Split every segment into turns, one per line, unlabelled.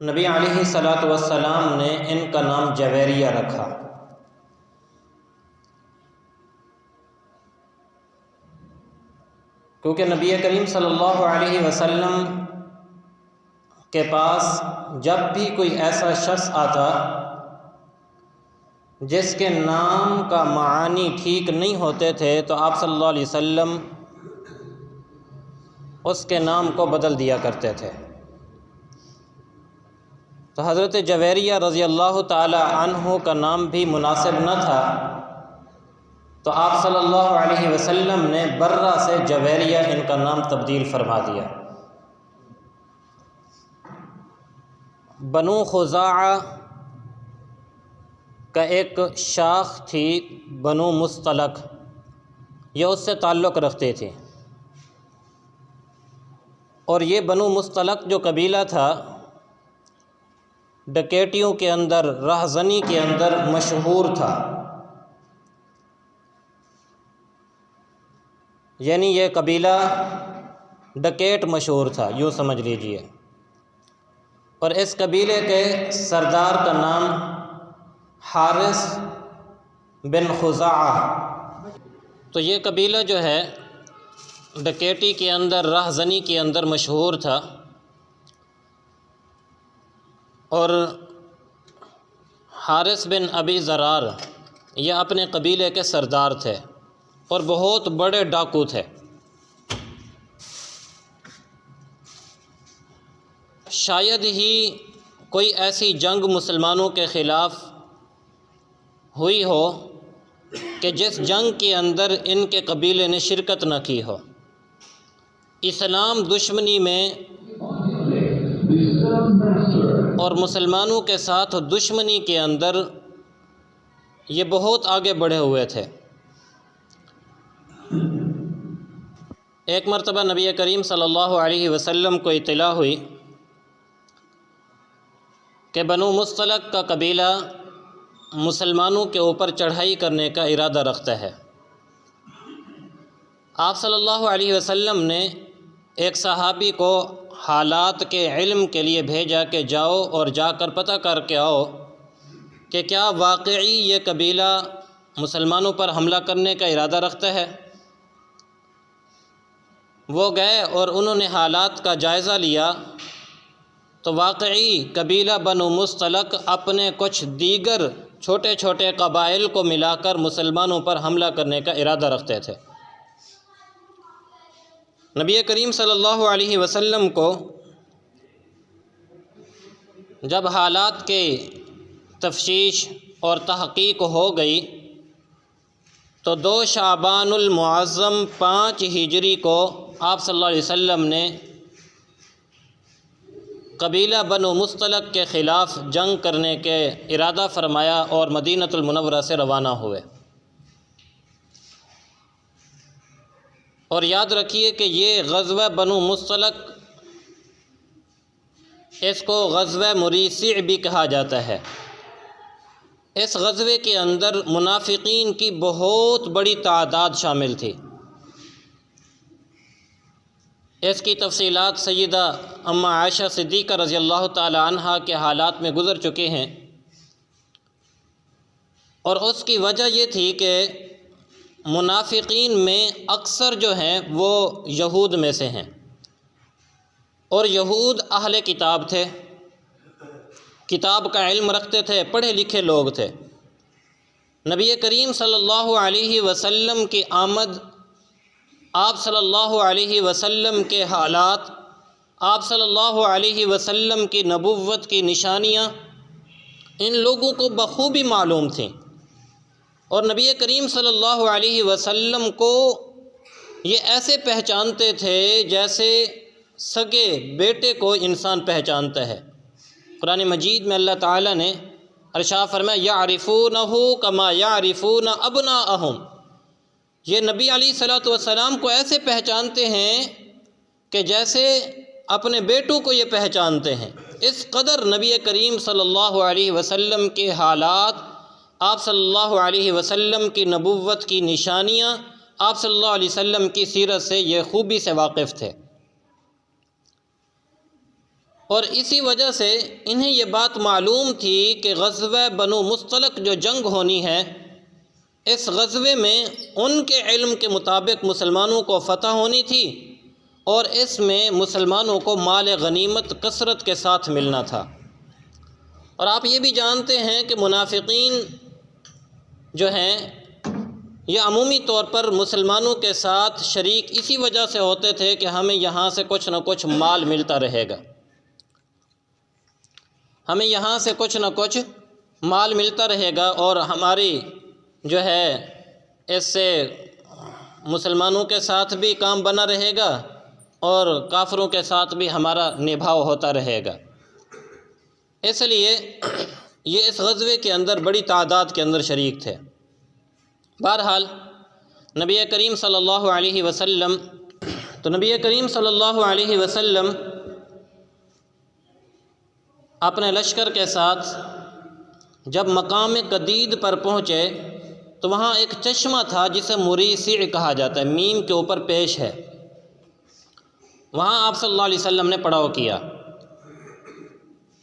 نبی علیہ الصلاۃ والسلام نے ان کا نام جویریہ رکھا۔ کیونکہ نبی کریم صلی اللہ علیہ وسلم کے پاس جب بھی کوئی ایسا شخص آتا جس کے نام کا معانی ٹھیک نہیں ہوتے تھے تو آپ صلی اللہ علیہ وسلم اس کے نام کو بدل دیا کرتے تھے۔ تو حضرت جویریہ رضی اللہ تعالی عنہ کا نام بھی مناسب نہ تھا، تو آپ صلی اللہ علیہ وسلم نے برہ سے جویریہ ان کا نام تبدیل فرما دیا۔ بنو خزاعہ کا ایک شاخ تھی بنو مصطلق، یہ اس سے تعلق رکھتے تھے، اور یہ بنو مصطلق جو قبیلہ تھا ڈکیٹیوں کے اندر، رہزنی کے اندر مشہور تھا۔ یعنی یہ قبیلہ ڈکیٹ مشہور تھا، یوں سمجھ لیجئے، اور اس قبیلے کے سردار کا نام حارث بن خزاعہ۔ تو یہ قبیلہ جو ہے ڈکیٹی کے اندر، رہزنی کے اندر مشہور تھا، اور حارث بن ابی ضرار یہ اپنے قبیلے کے سردار تھے اور بہت بڑے ڈاکو تھے۔ شاید ہی کوئی ایسی جنگ مسلمانوں کے خلاف ہوئی ہو کہ جس جنگ کے اندر ان کے قبیلے نے شرکت نہ کی ہو۔ اسلام دشمنی میں اور مسلمانوں کے ساتھ دشمنی کے اندر یہ بہت آگے بڑھے ہوئے تھے۔ ایک مرتبہ نبی کریم صلی اللہ علیہ وسلم کو اطلاع ہوئی کہ بنو مصطلق کا قبیلہ مسلمانوں کے اوپر چڑھائی کرنے کا ارادہ رکھتا ہے۔ آپ صلی اللہ علیہ وسلم نے ایک صحابی کو حالات کے علم کے لیے بھیجا کہ جاؤ اور جا کر پتہ کر کے آؤ کہ کیا واقعی یہ قبیلہ مسلمانوں پر حملہ کرنے کا ارادہ رکھتا ہے۔ وہ گئے اور انہوں نے حالات کا جائزہ لیا تو واقعی قبیلہ بنو مصطلق اپنے کچھ دیگر چھوٹے چھوٹے قبائل کو ملا کر مسلمانوں پر حملہ کرنے کا ارادہ رکھتے تھے۔ نبی کریم صلی اللہ علیہ وسلم کو جب حالات کے تفتیش اور تحقیق ہو گئی تو 2 شعبان المعظم 5 ہجری کو آپ صلی اللہ علیہ وسلم نے قبیلہ بنو مصطلق کے خلاف جنگ کرنے کے ارادہ فرمایا اور مدینۃ المنورہ سے روانہ ہوئے۔ اور یاد رکھیے کہ یہ غزوہ بنو مصطلق، اس کو غزوہ مریسع بھی کہا جاتا ہے۔ اس غزوے کے اندر منافقین کی بہت بڑی تعداد شامل تھی۔ اس کی تفصیلات سیدہ ام عائشہ صدیقہ رضی اللہ تعالی عنہا کے حالات میں گزر چکے ہیں، اور اس کی وجہ یہ تھی کہ منافقین میں اکثر جو ہیں وہ یہود میں سے ہیں، اور یہود اہل کتاب تھے، کتاب کا علم رکھتے تھے، پڑھے لکھے لوگ تھے۔ نبی کریم صلی اللہ علیہ وسلم کی آمد، آپ صلی اللہ علیہ وسلم کے حالات، آپ صلی اللہ علیہ وسلم کی نبوت کی نشانیاں ان لوگوں کو بخوبی معلوم تھیں، اور نبی کریم صلی اللہ علیہ وسلم کو یہ ایسے پہچانتے تھے جیسے سگے بیٹے کو انسان پہچانتا ہے۔ قرآن مجید میں اللہ تعالیٰ نے ارشاد فرمایا یعرفونہ کما یعرفون ابناءہم، یہ نبی علیہ الصلاۃ والسلام کو ایسے پہچانتے ہیں کہ جیسے اپنے بیٹوں کو یہ پہچانتے ہیں۔ اس قدر نبی کریم صلی اللہ علیہ وسلم کے حالات، آپ صلی اللہ علیہ وسلم کی نبوت کی نشانیاں، آپ صلی اللہ علیہ وسلم کی سیرت سے یہ خوبی سے واقف تھے۔ اور اسی وجہ سے انہیں یہ بات معلوم تھی کہ غزوہ بنو مصطلق جو جنگ ہونی ہے، اس غزوے میں ان کے علم کے مطابق مسلمانوں کو فتح ہونی تھی، اور اس میں مسلمانوں کو مال غنیمت کثرت کے ساتھ ملنا تھا۔ اور آپ یہ بھی جانتے ہیں کہ منافقین جو ہیں یہ عمومی طور پر مسلمانوں کے ساتھ شریک اسی وجہ سے ہوتے تھے کہ ہمیں یہاں سے کچھ نہ کچھ مال ملتا رہے گا، ہمیں یہاں سے کچھ نہ کچھ مال ملتا رہے گا، اور ہماری جو ہے اس سے مسلمانوں کے ساتھ بھی کام بنا رہے گا اور کافروں کے ساتھ بھی ہمارا نبھاؤ ہوتا رہے گا۔ اس لیے یہ اس غزوے کے اندر بڑی تعداد کے اندر شریک تھے۔ بہرحال نبی کریم صلی اللہ علیہ وسلم نبی کریم صلی اللہ علیہ وسلم اپنے لشکر کے ساتھ جب مقام قدید پر پہنچے تو وہاں ایک چشمہ تھا جسے مریسی کہا جاتا ہے، میم کے اوپر پیش ہے، وہاں آپ صلی اللہ علیہ وسلم نے پڑاؤ کیا۔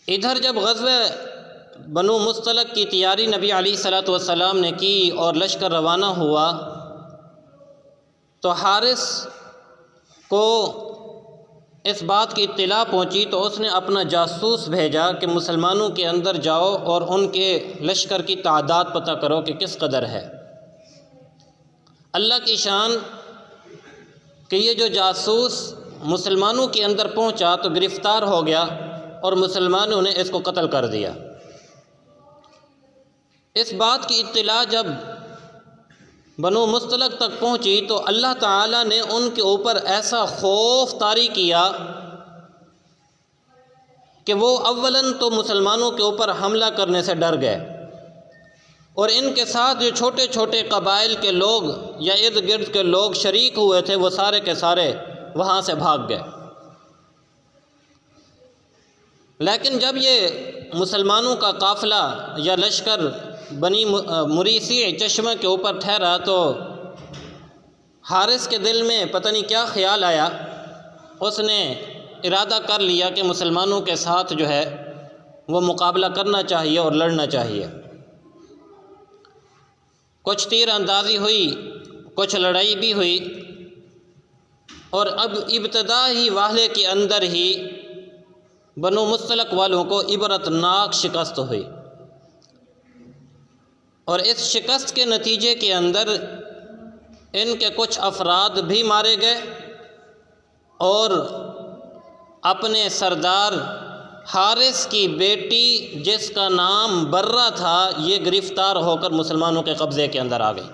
ادھر جب غزوہ بنو مصطلق کی تیاری نبی علیہ الصلوۃ والسلام نے کی اور لشکر روانہ ہوا تو حارث کو اس بات کی اطلاع پہنچی تو اس نے اپنا جاسوس بھیجا کہ مسلمانوں کے اندر جاؤ اور ان کے لشکر کی تعداد پتہ کرو کہ کس قدر ہے۔ اللہ کی شان کہ یہ جو جاسوس مسلمانوں کے اندر پہنچا تو گرفتار ہو گیا اور مسلمانوں نے اس کو قتل کر دیا۔ اس بات کی اطلاع جب بنو مصطلق تک پہنچی تو اللہ تعالیٰ نے ان کے اوپر ایسا خوف طاری کیا کہ وہ اولاً تو مسلمانوں کے اوپر حملہ کرنے سے ڈر گئے، اور ان کے ساتھ جو چھوٹے چھوٹے قبائل کے لوگ یا ارد گرد کے لوگ شریک ہوئے تھے وہ سارے کے سارے وہاں سے بھاگ گئے۔ لیکن جب یہ مسلمانوں کا قافلہ یا لشکر بنی مریسی چشمہ کے اوپر ٹھہرا تو حارث کے دل میں پتہ نہیں کیا خیال آیا، اس نے ارادہ کر لیا کہ مسلمانوں کے ساتھ جو ہے وہ مقابلہ کرنا چاہیے اور لڑنا چاہیے۔ کچھ تیر اندازی ہوئی، کچھ لڑائی بھی ہوئی، اور اب ابتدا ہی واحلے کے اندر ہی بنو مصطلق والوں کو عبرتناک شکست ہوئی، اور اس شکست کے نتیجے کے اندر ان کے کچھ افراد بھی مارے گئے، اور اپنے سردار حارث کی بیٹی جس کا نام برہ تھا یہ گرفتار ہو کر مسلمانوں کے قبضے کے اندر آ گئی۔